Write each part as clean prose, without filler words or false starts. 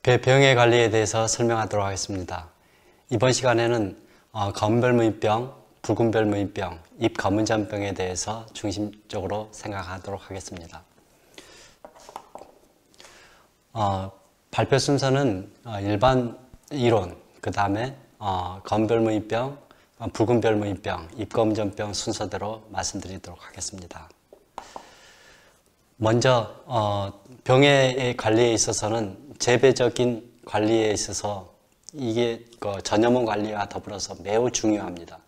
병의 관리에 대해서 설명하도록 하겠습니다. 이번 시간에는 검은별무인병, 붉은별무인병, 잎검은점병에 대해서 중심적으로 생각하도록 하겠습니다. 발표 순서는 일반 이론, 그 다음에 검은별무인병, 붉은별무인병, 잎검은점병 순서대로 말씀드리도록 하겠습니다. 먼저 병의 관리에 있어서는 재배적인 관리에 있어서 이게 전염원 관리와 더불어서 매우 중요합니다.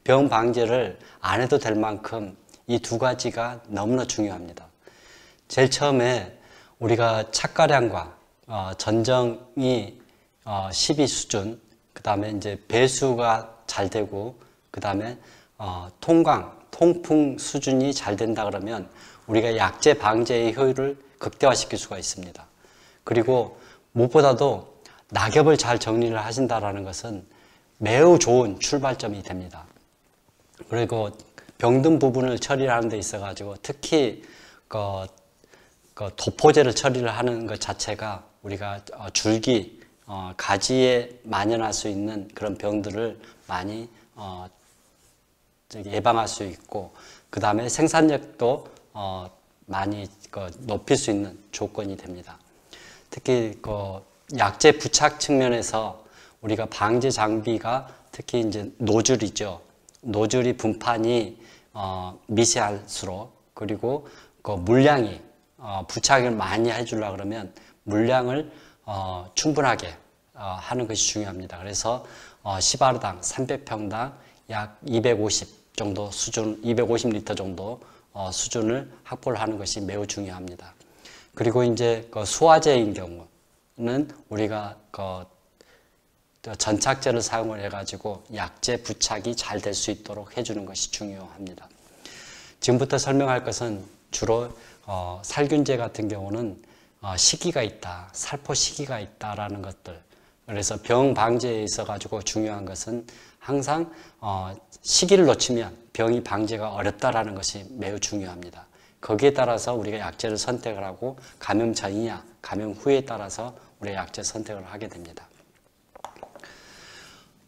병 방제를 안 해도 될 만큼 이 두 가지가 너무나 중요합니다. 제일 처음에 우리가 착가량과 전정이 12 수준, 그 다음에 이제 배수가 잘 되고, 그 다음에 통풍 수준이 잘 된다 그러면 우리가 약제 방제의 효율을 극대화시킬 수가 있습니다. 그리고 무엇보다도 낙엽을 잘 정리를 하신다는 것은 매우 좋은 출발점이 됩니다. 그리고 병든 부분을 처리하는 데 있어 가지고 특히 도포제를 처리를 하는 것 자체가 우리가 줄기, 가지에 만연할 수 있는 그런 병들을 많이 예방할 수 있고, 그 다음에 생산력도 많이 높일 수 있는 조건이 됩니다. 특히 약제 부착 측면에서 우리가 방제 장비가 특히 이제 노즐이죠. 노즐이 분판이 미세할수록, 그리고 물량이 부착을 많이 해주려고 그러면 물량을 충분하게 하는 것이 중요합니다. 그래서 10아르당 300평당 약 250 정도 수준, 250리터 정도 수준을 확보를 하는 것이 매우 중요합니다. 그리고 이제 수화제인 경우는 우리가 전착제를 사용을 해가지고 약제 부착이 잘 될 수 있도록 해주는 것이 중요합니다. 지금부터 설명할 것은 주로 살균제 같은 경우는 시기가 있다, 살포 시기가 있다라는 것들. 그래서 병 방제에 있어 가지고 중요한 것은 항상 시기를 놓치면 병이 방제가 어렵다라는 것이 매우 중요합니다. 거기에 따라서 우리가 약제를 선택을 하고 감염 전이냐 감염 후에 따라서 우리가 약제 선택을 하게 됩니다.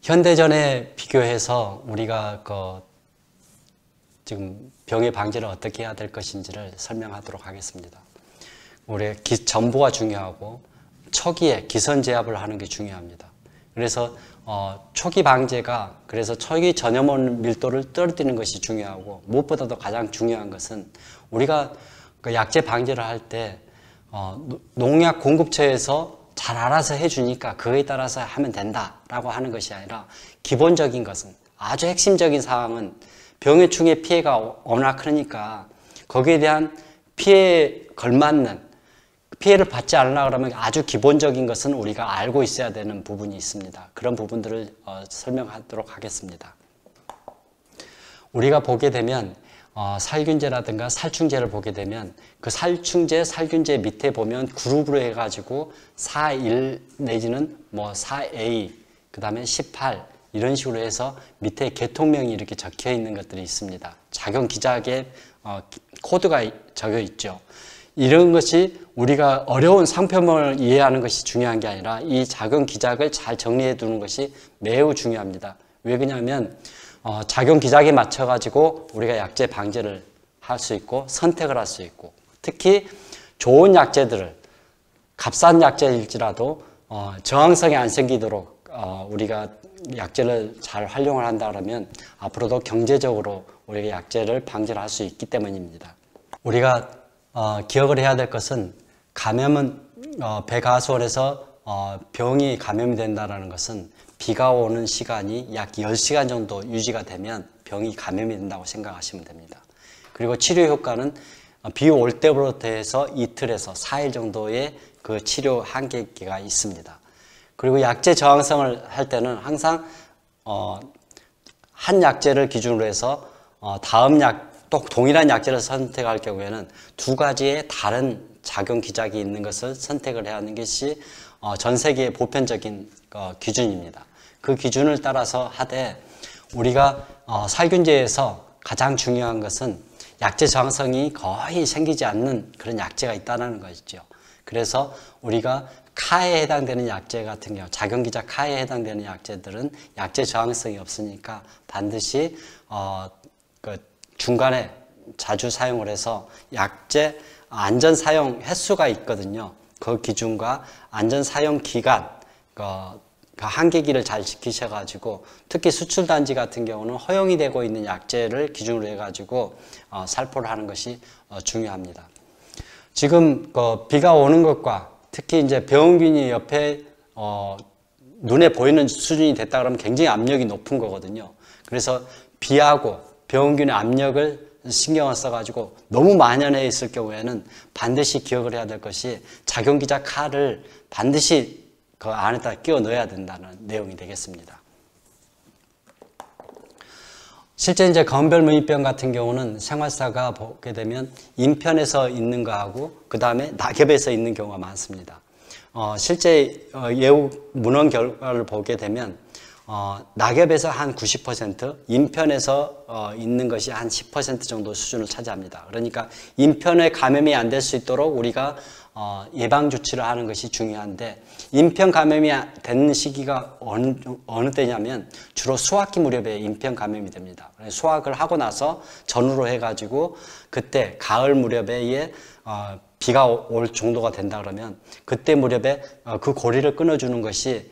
현대전에 비교해서 우리가 지금 병의 방제를 어떻게 해야 될 것인지를 설명하도록 하겠습니다. 우리 전보가 중요하고 초기에 기선제압을 하는 게 중요합니다. 그래서 초기 방제가, 그래서 초기 전염원 밀도를 떨어뜨리는 것이 중요하고, 무엇보다도 가장 중요한 것은 우리가 약제 방제를 할 때 농약 공급처에서 잘 알아서 해주니까 그에 따라서 하면 된다라고 하는 것이 아니라, 기본적인 것은, 아주 핵심적인 사항은 병의 충의 피해가 워낙 크니까 거기에 대한 피해에 걸맞는, 피해를 받지 않으려고 그러면 아주 기본적인 것은 우리가 알고 있어야 되는 부분이 있습니다. 그런 부분들을 설명하도록 하겠습니다. 우리가 보게 되면 살균제라든가 살충제를 보게 되면 그 살충제, 살균제 밑에 보면 그룹으로 해가지고 4.1 내지는 4A, 그 다음에 18 이런 식으로 해서 밑에 계통명이 이렇게 적혀 있는 것들이 있습니다. 작용 기작에 코드가 적혀 있죠. 이런 것이 우리가 어려운 상표명을 이해하는 것이 중요한 게 아니라 이 작용 기작을 잘 정리해 두는 것이 매우 중요합니다. 왜 그러냐면 작용 기작에 맞춰 가지고 우리가 약제 방제를 할 수 있고 선택을 할 수 있고, 특히 좋은 약제들을, 값싼 약제일지라도 저항성이 안 생기도록 우리가 약제를 잘 활용을 한다 그러면 앞으로도 경제적으로 우리가 약제를 방제를 할 수 있기 때문입니다. 우리가 기억을 해야 될 것은, 감염은 배가수원에서 병이 감염이 된다는 것은 비가 오는 시간이 약 10시간 정도 유지가 되면 병이 감염이 된다고 생각하시면 됩니다. 그리고 치료 효과는 비 올 때부터 해서 이틀에서 4일 정도의 그 치료 한계기가 있습니다. 그리고 약제 저항성을 할 때는 항상 한 약제를 기준으로 해서 다음 또 동일한 약제를 선택할 경우에는 두 가지의 다른 작용 기작이 있는 것을 선택을 해야 하는 것이 전 세계의 보편적인 기준입니다. 그 기준을 따라서 하되, 우리가 살균제에서 가장 중요한 것은 약제 저항성이 거의 생기지 않는 그런 약제가 있다는 것이죠. 그래서 우리가 카에 해당되는 약제 같은 경우, 작용기자 카에 해당되는 약제들은 약제 저항성이 없으니까 반드시 그 중간에 자주 사용을 해서 약제 안전 사용 횟수가 있거든요. 그 기준과 안전 사용 기간, 그 한계기를 잘 지키셔가지고 특히 수출단지 같은 경우는 허용이 되고 있는 약제를 기준으로 해가지고 살포를 하는 것이 중요합니다. 지금 비가 오는 것과 특히 이제 병원균이 옆에 눈에 보이는 수준이 됐다 그러면 굉장히 압력이 높은 거거든요. 그래서 비하고 병원균의 압력을 신경을 써가지고 너무 만연해 있을 경우에는 반드시 기억을 해야 될 것이 작용기자 칼을 반드시 그 안에다 끼워 넣어야 된다는 내용이 되겠습니다. 실제 이제 건별무입병 같은 경우는 생활사가 보게 되면 인편에서 있는 거하고 그 다음에 낙엽에서 있는 경우가 많습니다. 실제 예후 문헌 결과를 보게 되면 낙엽에서 한 90%, 인편에서 있는 것이 한 10% 정도 수준을 차지합니다. 그러니까 인편에 감염이 안 될 수 있도록 우리가 예방 조치를 하는 것이 중요한데, 인편 감염이 되는 시기가 어느 때냐면 주로 수학기 무렵에 인편 감염이 됩니다. 수학을 하고 나서 전후로 해가지고 그때 가을 무렵에 비가 올 정도가 된다 그러면 그때 무렵에 그 고리를 끊어주는 것이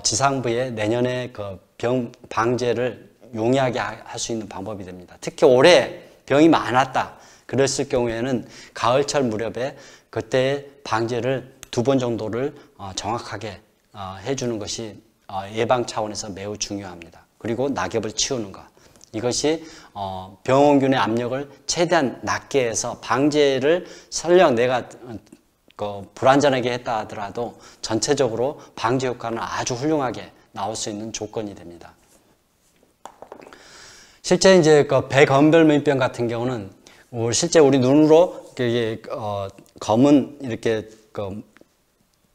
지상부에 내년에 그 병 방제를 용이하게 할 수 있는 방법이 됩니다. 특히 올해 병이 많았다 그랬을 경우에는 가을철 무렵에 그때 방제를 2번 정도를 정확하게 해주는 것이 예방 차원에서 매우 중요합니다. 그리고 낙엽을 치우는 것, 이것이 병원균의 압력을 최대한 낮게 해서 방제를 설령 내가 불완전하게 했다 하더라도 전체적으로 방제 효과는 아주 훌륭하게 나올 수 있는 조건이 됩니다. 실제 이제 백언별무입병 같은 경우는 실제 우리 눈으로 검은 이렇게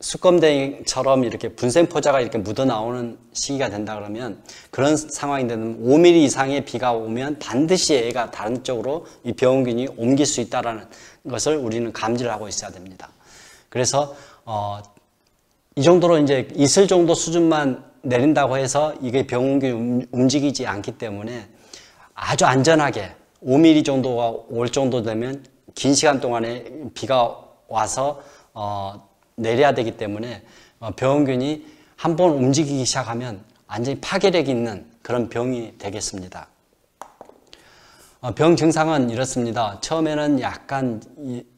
수검댕이처럼 이렇게 분생포자가 이렇게 묻어 나오는 시기가 된다 그러면, 그런 상황이 되면 5mm 이상의 비가 오면 반드시 애가 다른 쪽으로 이 병원균이 옮길 수 있다는 것을 우리는 감지를 하고 있어야 됩니다. 그래서 이 정도로 이제 이슬 정도 수준만 내린다고 해서 이게 병원균이 움직이지 않기 때문에 아주 안전하게 5mm 정도가 올 정도 되면 긴 시간 동안에 비가 와서 내려야 되기 때문에 병원균이 한번 움직이기 시작하면 완전히 파괴력 있는 그런 병이 되겠습니다. 병 증상은 이렇습니다. 처음에는 약간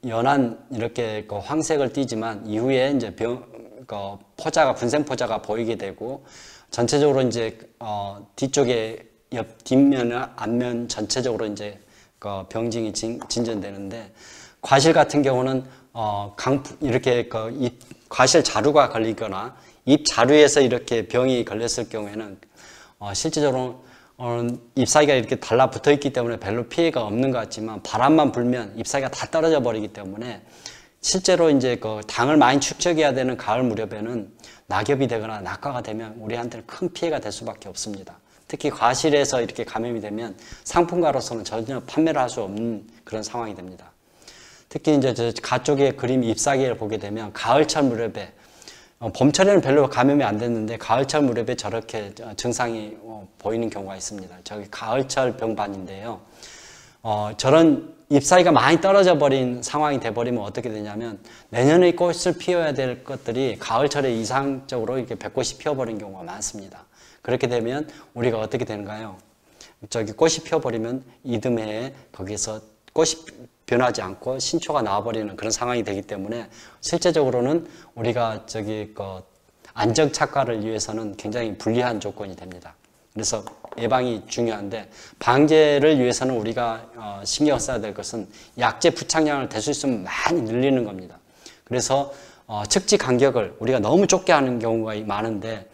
연한 이렇게 황색을 띠지만 이후에 이제 포자가 분생포자가 보이게 되고, 전체적으로 이제 뒤쪽에 뒷면, 앞면 전체적으로 이제 병증이 진전되는데, 과실 같은 경우는 이렇게 입 과실 자루가 걸리거나 입 자루에서 이렇게 병이 걸렸을 경우에는 실제적으로 잎사귀가 이렇게 달라붙어 있기 때문에 별로 피해가 없는 것 같지만, 바람만 불면 잎사귀가 다 떨어져 버리기 때문에 실제로 이제 당을 많이 축적해야 되는 가을 무렵에는 낙엽이 되거나 낙과가 되면 우리한테는 큰 피해가 될 수밖에 없습니다. 특히 과실에서 이렇게 감염이 되면 상품가로서는 전혀 판매를 할 수 없는 그런 상황이 됩니다. 특히 이제 저 가쪽의 그림 잎사귀를 보게 되면 가을철 무렵에, 봄철에는 별로 감염이 안 됐는데 가을철 무렵에 저렇게 증상이 보이는 경우가 있습니다. 저기 가을철 병반인데요. 저런 잎사귀가 많이 떨어져 버린 상황이 돼버리면 어떻게 되냐면, 내년에 꽃을 피워야 될 것들이 가을철에 이상적으로 이렇게 벚꽃이 피어버린 경우가 많습니다. 그렇게 되면 우리가 어떻게 되는가요? 저기 꽃이 피어버리면 이듬해에 거기서 꽃이 변하지 않고 신초가 나와버리는 그런 상황이 되기 때문에, 실제적으로는 우리가 안정 착과를 위해서는 굉장히 불리한 조건이 됩니다. 그래서 예방이 중요한데, 방제를 위해서는 우리가 신경 써야 될 것은 약제 부착량을 될 수 있으면 많이 늘리는 겁니다. 그래서 측지 간격을 우리가 너무 좁게 하는 경우가 많은데,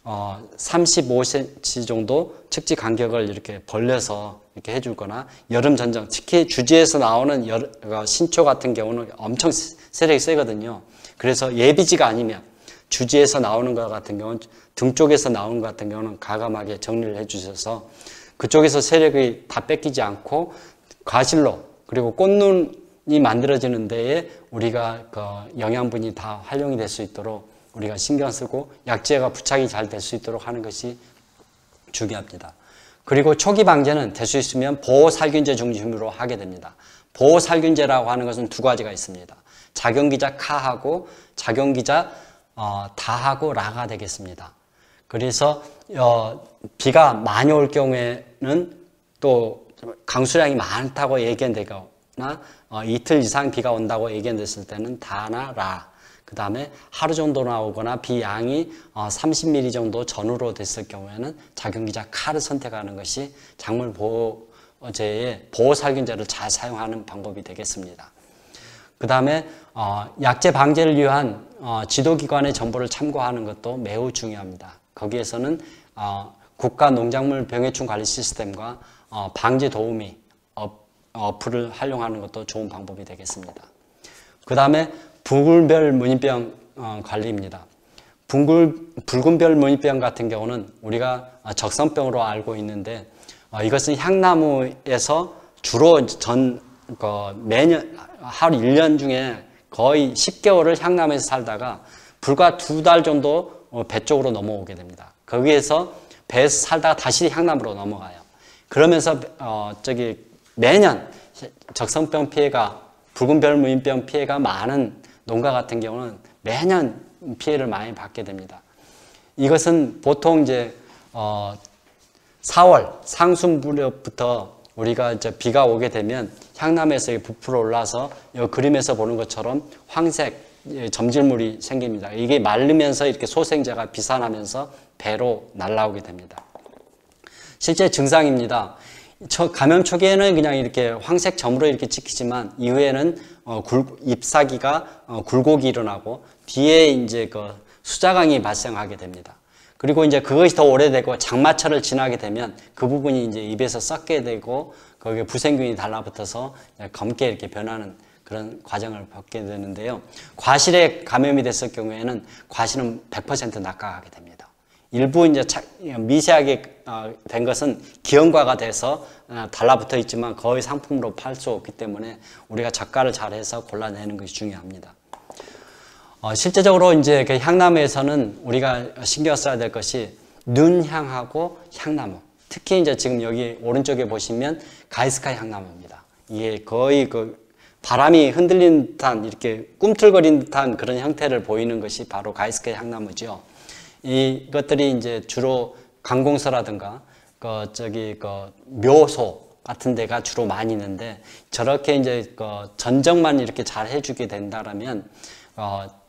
35cm 정도 측지 간격을 이렇게 벌려서 이렇게 해주거나, 여름 전정, 특히 주지에서 나오는 신초 같은 경우는 엄청 세력이 세거든요. 그래서 예비지가 아니면 주지에서 나오는 것 같은 경우는, 등 쪽에서 나오는 것 같은 경우는 과감하게 정리를 해주셔서 그쪽에서 세력이 다 뺏기지 않고 과실로, 그리고 꽃눈 만들어지는 데에 우리가 그 영양분이 다 활용이 될 수 있도록 우리가 신경 쓰고 약재가 부착이 잘 될 수 있도록 하는 것이 중요합니다. 그리고 초기 방제는 될 수 있으면 보호살균제 중심으로 하게 됩니다. 보호살균제라고 하는 것은 두 가지가 있습니다. 작용기자 카하고 작용기자 다하고 라가 되겠습니다. 그래서 비가 많이 올 경우에는 또 강수량이 많다고 예견되거나 이틀 이상 비가 온다고 예견됐을 때는 다나 라, 그 다음에 하루 정도 나오거나 비 양이 30mm 정도 전후로 됐을 경우에는 작용기자 카를 선택하는 것이 작물 보호제의 보호살균제를 잘 사용하는 방법이 되겠습니다. 그 다음에 약재 방제를 위한 지도기관의 정보를 참고하는 것도 매우 중요합니다. 거기에서는 국가농작물 병해충 관리 시스템과 방제 도우미 어플을 활용하는 것도 좋은 방법이 되겠습니다. 그 다음에 붉은별 무늬병 관리입니다. 붉은별 무늬병 같은 경우는 우리가 적선병으로 알고 있는데 이것은 향나무에서 주로 매년 하루 1년 중에 거의 10개월을 향나무에서 살다가 불과 2달 정도 배 쪽으로 넘어오게 됩니다. 거기에서 배에서 살다가 다시 향나무로 넘어가요. 그러면서 매년 적선병 피해가 붉은별 무늬병 피해가 많은 농가 같은 경우는 매년 피해를 많이 받게 됩니다. 이것은 보통 이제 4월 상순 무렵부터 우리가 이제 비가 오게 되면 향나무에서 부풀어 올라서 이 그림에서 보는 것처럼 황색 점질물이 생깁니다. 이게 마르면서 이렇게 소생자가 비산하면서 배로 날아오게 됩니다. 실제 증상입니다. 감염 초기에는 그냥 이렇게 황색 점으로 이렇게 찍히지만 이후에는 잎사귀가 굴곡이 일어나고 뒤에 이제 그 수자강이 발생하게 됩니다. 그리고 이제 그것이 더 오래되고 장마철을 지나게 되면 그 부분이 이제 입에서 썩게 되고 거기에 부생균이 달라붙어서 검게 이렇게 변하는 그런 과정을 겪게 되는데요. 과실에 감염이 됐을 경우에는 과실은 100% 낙하하게 됩니다. 일부 이제 미세하게 된 것은 기형과가 돼서 달라붙어 있지만 거의 상품으로 팔 수 없기 때문에 우리가 저가를 잘해서 골라내는 것이 중요합니다. 실제적으로 이제 그 향나무에서는 우리가 신경 써야 될 것이 눈향하고 향나무. 특히 이제 지금 여기 오른쪽에 보시면 가이스카 향나무입니다. 이게 거의 그 바람이 흔들린 듯한 이렇게 꿈틀거린 듯한 그런 형태를 보이는 것이 바로 가이스카 향나무죠. 이것들이 이제 주로 관공서라든가 묘소 같은 데가 주로 많이 있는데 저렇게 이제 전정만 이렇게 잘 해주게 된다라면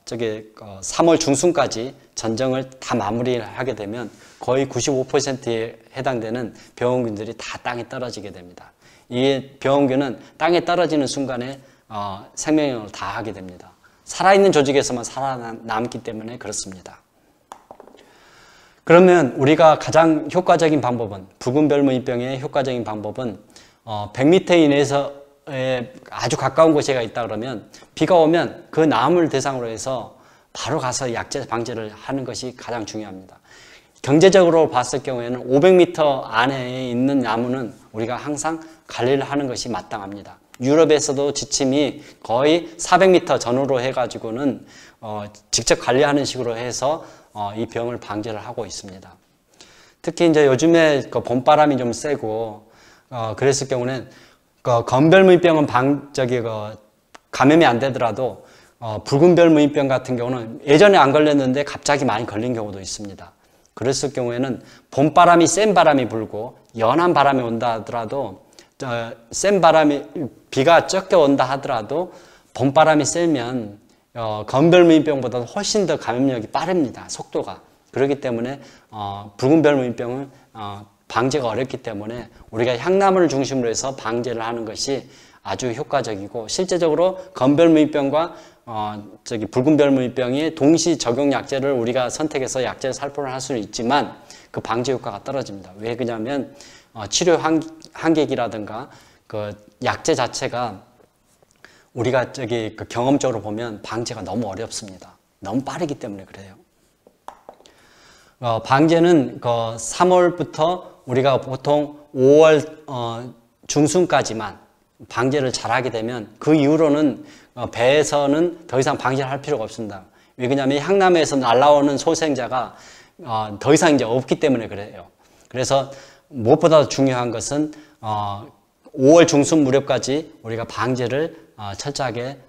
3월 중순까지 전정을 다 마무리를 하게 되면 거의 95%에 해당되는 병원균들이 다 땅에 떨어지게 됩니다. 이 병원균은 땅에 떨어지는 순간에 생명력을 다하게 됩니다. 살아있는 조직에서만 살아남기 때문에 그렇습니다. 그러면 우리가 가장 효과적인 방법은 붉은별 무늬병의 효과적인 방법은 100m 이내에서 아주 가까운 곳에 있다 그러면 비가 오면 그 나무를 대상으로 해서 바로 가서 약재 방제를 하는 것이 가장 중요합니다. 경제적으로 봤을 경우에는 500m 안에 있는 나무는 우리가 항상 관리를 하는 것이 마땅합니다. 유럽에서도 지침이 거의 400m 전후로 해가지고는 직접 관리하는 식으로 해서 이 병을 방제를 하고 있습니다. 특히 이제 요즘에 봄바람이 좀 세고 그랬을 경우는 건별무늬병은 감염이 안 되더라도 붉은별무늬병 같은 경우는 예전에 안 걸렸는데 갑자기 많이 걸린 경우도 있습니다. 그랬을 경우에는 봄바람이 센 바람이 불고 연한 바람이 온다 하더라도 센 바람이 비가 적게 온다 하더라도 봄바람이 세면 건별무늬병보다 훨씬 더 감염력이 빠릅니다. 속도가. 그렇기 때문에 붉은별무늬병은 방제가 어렵기 때문에 우리가 향나무를 중심으로 해서 방제를 하는 것이 아주 효과적이고 실제적으로 건별무늬병과 붉은별무늬병이 동시 적용 약제를 우리가 선택해서 약제 살포를 할 수는 있지만 그 방제 효과가 떨어집니다. 왜 그러냐면 치료 한계기라든가 그 약제 자체가 우리가 경험적으로 보면 방제가 너무 어렵습니다. 너무 빠르기 때문에 그래요. 방제는 3월부터 우리가 보통 5월 중순까지만 방제를 잘하게 되면 그 이후로는 배에서는 더 이상 방제를 할 필요가 없습니다. 왜냐하면 향나무에서 날아오는 소생자가 더 이상 이제 없기 때문에 그래요. 그래서 무엇보다 중요한 것은 5월 중순 무렵까지 우리가 방제를 철저하게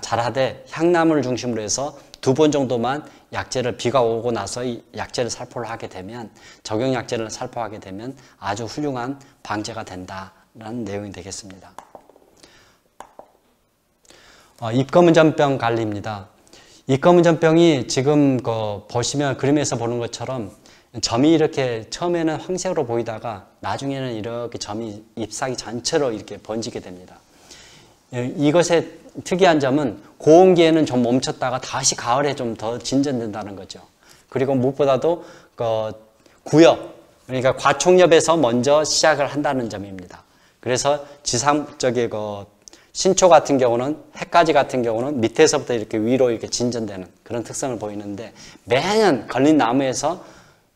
잘하되 향나무를 중심으로 해서 2번 정도만 약재를 비가 오고 나서 이 약재를 살포를 하게 되면 적용 약재를 살포하게 되면 아주 훌륭한 방제가 된다라는 내용이 되겠습니다. 잎거문점병 관리입니다. 잎거문점병이 지금 보시면 그림에서 보는 것처럼 점이 이렇게 처음에는 황색으로 보이다가 나중에는 이렇게 점이 잎사귀 전체로 이렇게 번지게 됩니다. 이것의 특이한 점은 고온기에는 좀 멈췄다가 다시 가을에 좀 더 진전된다는 거죠. 그리고 무엇보다도 구엽, 그러니까 과촉엽에서 먼저 시작을 한다는 점입니다. 그래서 신초 같은 경우는, 핵가지 같은 경우는 밑에서부터 이렇게 위로 이렇게 진전되는 그런 특성을 보이는데, 매년 걸린 나무에서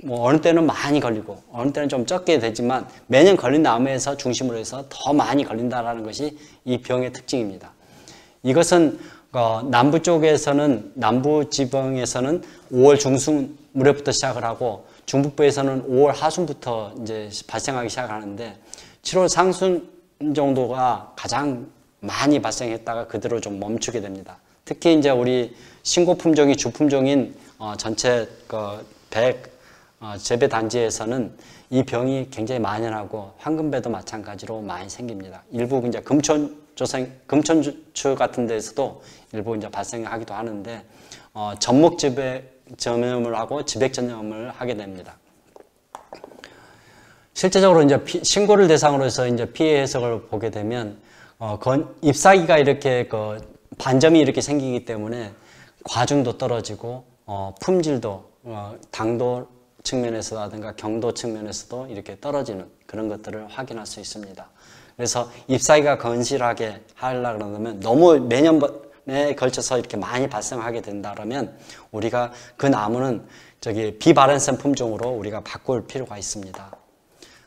어느 때는 많이 걸리고 어느 때는 좀 적게 되지만 매년 걸린 나무에서 중심으로 해서 더 많이 걸린다는 것이 이 병의 특징입니다. 이것은 남부 쪽에서는, 남부 지방에서는 5월 중순 무렵부터 시작을 하고 중북부에서는 5월 하순부터 이제 발생하기 시작하는데 7월 상순 정도가 가장 많이 발생했다가 그대로 좀 멈추게 됩니다. 특히 이제 우리 신고 품종이 주품종인 전체 재배 단지에서는 이 병이 굉장히 만연하고 황금배도 마찬가지로 많이 생깁니다. 일부 이제 금천추 같은 데서도 일부 이제 발생하기도 하는데 접목 전염을 하고 지백 전염을 하게 됩니다. 실제적으로 이제 신고를 대상으로 해서 이제 피해 해석을 보게 되면 잎사귀가 이렇게 반점이 이렇게 생기기 때문에 과중도 떨어지고 품질도 당도 측면에서라든가 경도 측면에서도 이렇게 떨어지는 그런 것들을 확인할 수 있습니다. 그래서 잎사귀가 건실하게 하려고 그러면 너무 매년에 걸쳐서 이렇게 많이 발생하게 된다 그러면 우리가 그 나무는 비발연성 품종으로 우리가 바꿀 필요가 있습니다.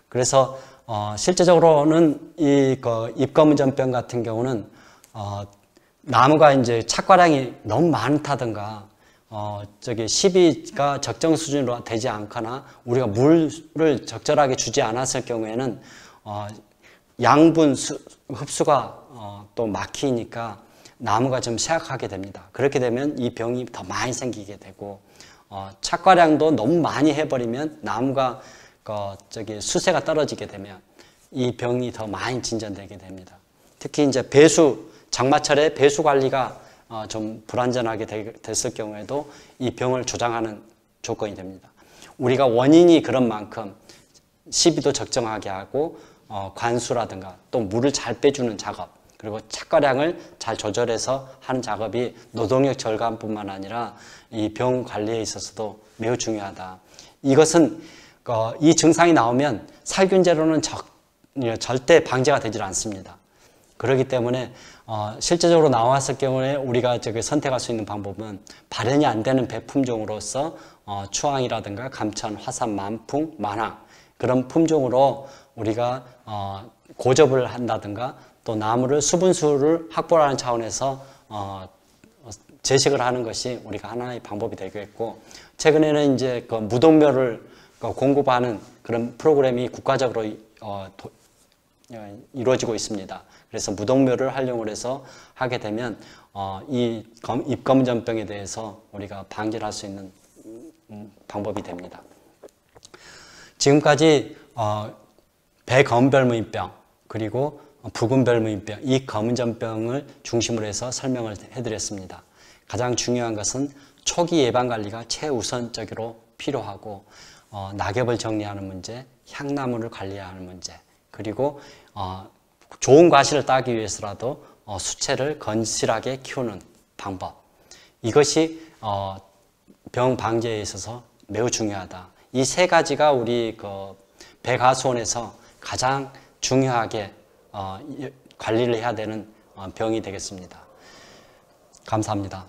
그래서 실제적으로는 이 잎거문점병 같은 경우는 나무가 이제 착과량이 너무 많다든가 시비가 적정 수준으로 되지 않거나 우리가 물을 적절하게 주지 않았을 경우에는 양분 흡수가 또 막히니까 나무가 좀 쇠약하게 됩니다. 그렇게 되면 이 병이 더 많이 생기게 되고 착과량도 너무 많이 해버리면 나무가 수세가 떨어지게 되면 이 병이 더 많이 진전되게 됩니다. 특히 이제 장마철에 배수 관리가 좀 불완전하게 됐을 경우에도 이 병을 조장하는 조건이 됩니다. 우리가 원인이 그런 만큼 시비도 적정하게 하고 관수라든가 또 물을 잘 빼주는 작업, 그리고 착과량을 잘 조절해서 하는 작업이 노동력 절감뿐만 아니라 이 병 관리에 있어서도 매우 중요하다. 이것은 이 증상이 나오면 살균제로는 절대 방제가 되질 않습니다. 그렇기 때문에 실제적으로 나왔을 경우에 우리가 선택할 수 있는 방법은 발현이 안 되는 배품종으로서 추황이라든가 감천, 화산, 만풍, 만황 그런 품종으로 우리가 고접을 한다든가 또 나무를 수분수를 확보하는 차원에서 제식을 하는 것이 우리가 하나의 방법이 되겠고, 최근에는 이제 무동묘를 공급하는 그런 프로그램이 국가적으로 이루어지고 있습니다. 그래서 무동묘를 활용을 해서 하게 되면 이 잎거문점병에 대해서 우리가 방지를 할 수 있는 방법이 됩니다. 지금까지 배검별무인병 그리고 붉은별무인병, 이 거문점병을 중심으로 해서 설명을 해드렸습니다. 가장 중요한 것은 초기 예방관리가 최우선적으로 필요하고 낙엽을 정리하는 문제, 향나무를 관리하는 문제, 그리고 좋은 과실을 따기 위해서라도 수채를 건실하게 키우는 방법, 이것이 병 방제에 있어서 매우 중요하다. 이 세 가지가 우리 백하수원에서 가장 중요하게 관리를 해야 되는 병이 되겠습니다. 감사합니다.